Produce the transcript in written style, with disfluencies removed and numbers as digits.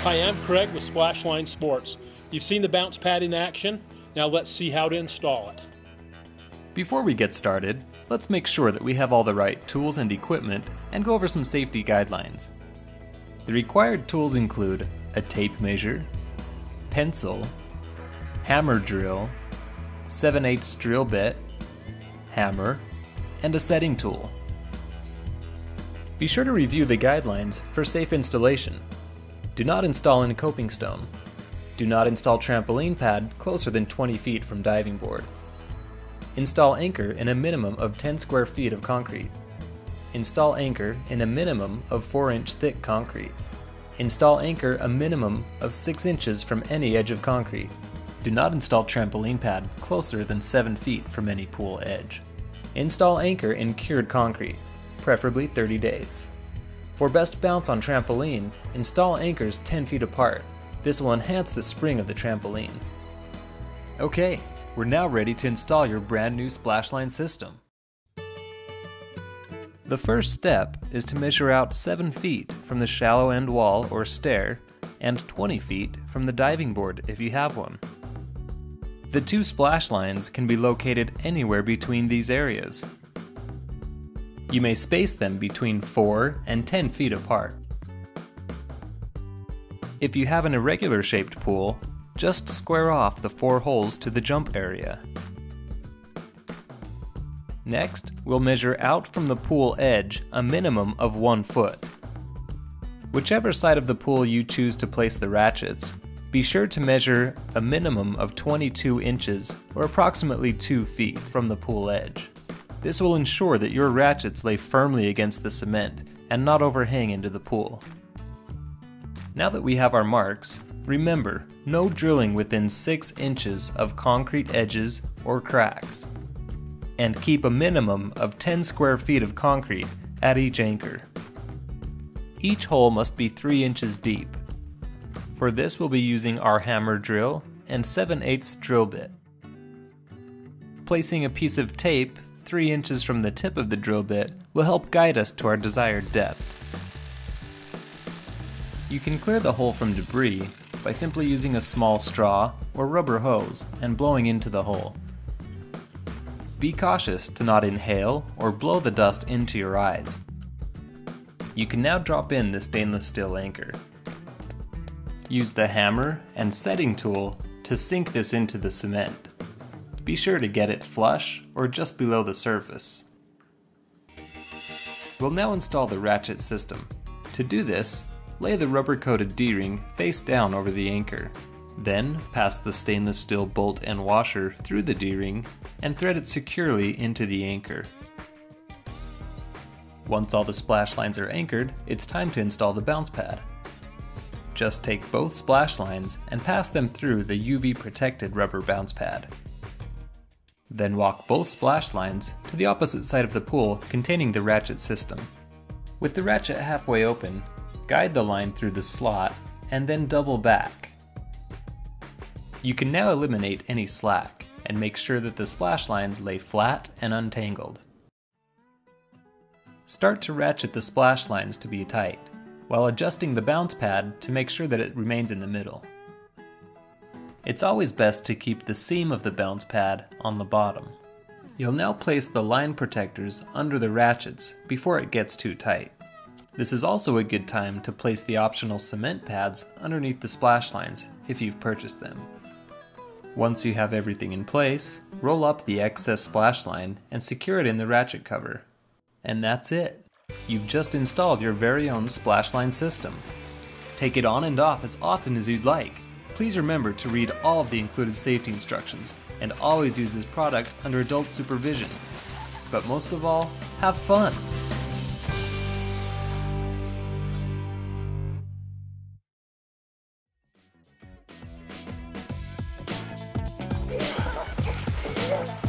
Hi, I'm Craig with Splashline Sports. You've seen the bounce pad in action. Now let's see how to install it. Before we get started, let's make sure that we have all the right tools and equipment and go over some safety guidelines. The required tools include a tape measure, pencil, hammer drill, 7/8 drill bit, hammer, and a setting tool. Be sure to review the guidelines for safe installation. Do not install in a coping stone. Do not install trampoline pad closer than 20 feet from diving board. Install anchor in a minimum of 10 square feet of concrete. Install anchor in a minimum of 4-inch thick concrete. Install anchor a minimum of 6 inches from any edge of concrete. Do not install trampoline pad closer than 7 feet from any pool edge. Install anchor in cured concrete, preferably 30 days. For best bounce on trampoline, install anchors 10 feet apart. This will enhance the spring of the trampoline. Okay, we're now ready to install your brand new Splashline system. The first step is to measure out 7 feet from the shallow end wall or stair and 20 feet from the diving board if you have one. The two splash lines can be located anywhere between these areas. You may space them between 4 and 10 feet apart. If you have an irregular shaped pool, just square off the 4 holes to the jump area. Next, we'll measure out from the pool edge a minimum of 1 foot. Whichever side of the pool you choose to place the ratchets, be sure to measure a minimum of 22 inches or approximately 2 feet from the pool edge. This will ensure that your ratchets lay firmly against the cement and not overhang into the pool. Now that we have our marks, remember, no drilling within 6 inches of concrete edges or cracks. And keep a minimum of 10 square feet of concrete at each anchor. Each hole must be 3 inches deep. For this we'll be using our hammer drill and 7/8 drill bit. Placing a piece of tape 3 inches from the tip of the drill bit will help guide us to our desired depth. You can clear the hole from debris by simply using a small straw or rubber hose and blowing into the hole. Be cautious to not inhale or blow the dust into your eyes. You can now drop in the stainless steel anchor. Use the hammer and setting tool to sink this into the cement. Be sure to get it flush or just below the surface. We'll now install the ratchet system. To do this, lay the rubber-coated D-ring face down over the anchor. Then, pass the stainless steel bolt and washer through the D-ring and thread it securely into the anchor. Once all the splash lines are anchored, it's time to install the bounce pad. Just take both splash lines and pass them through the UV-protected rubber bounce pad. Then walk both splash lines to the opposite side of the pool containing the ratchet system. With the ratchet halfway open, guide the line through the slot and then double back. You can now eliminate any slack and make sure that the splash lines lay flat and untangled. Start to ratchet the splash lines to be tight, while adjusting the bounce pad to make sure that it remains in the middle. It's always best to keep the seam of the bounce pad on the bottom. You'll now place the line protectors under the ratchets before it gets too tight. This is also a good time to place the optional cement pads underneath the splash lines if you've purchased them. Once you have everything in place, roll up the excess splash line and secure it in the ratchet cover. And that's it! You've just installed your very own Splashline system. Take it on and off as often as you'd like. Please remember to read all of the included safety instructions and always use this product under adult supervision. But most of all, have fun! Yeah.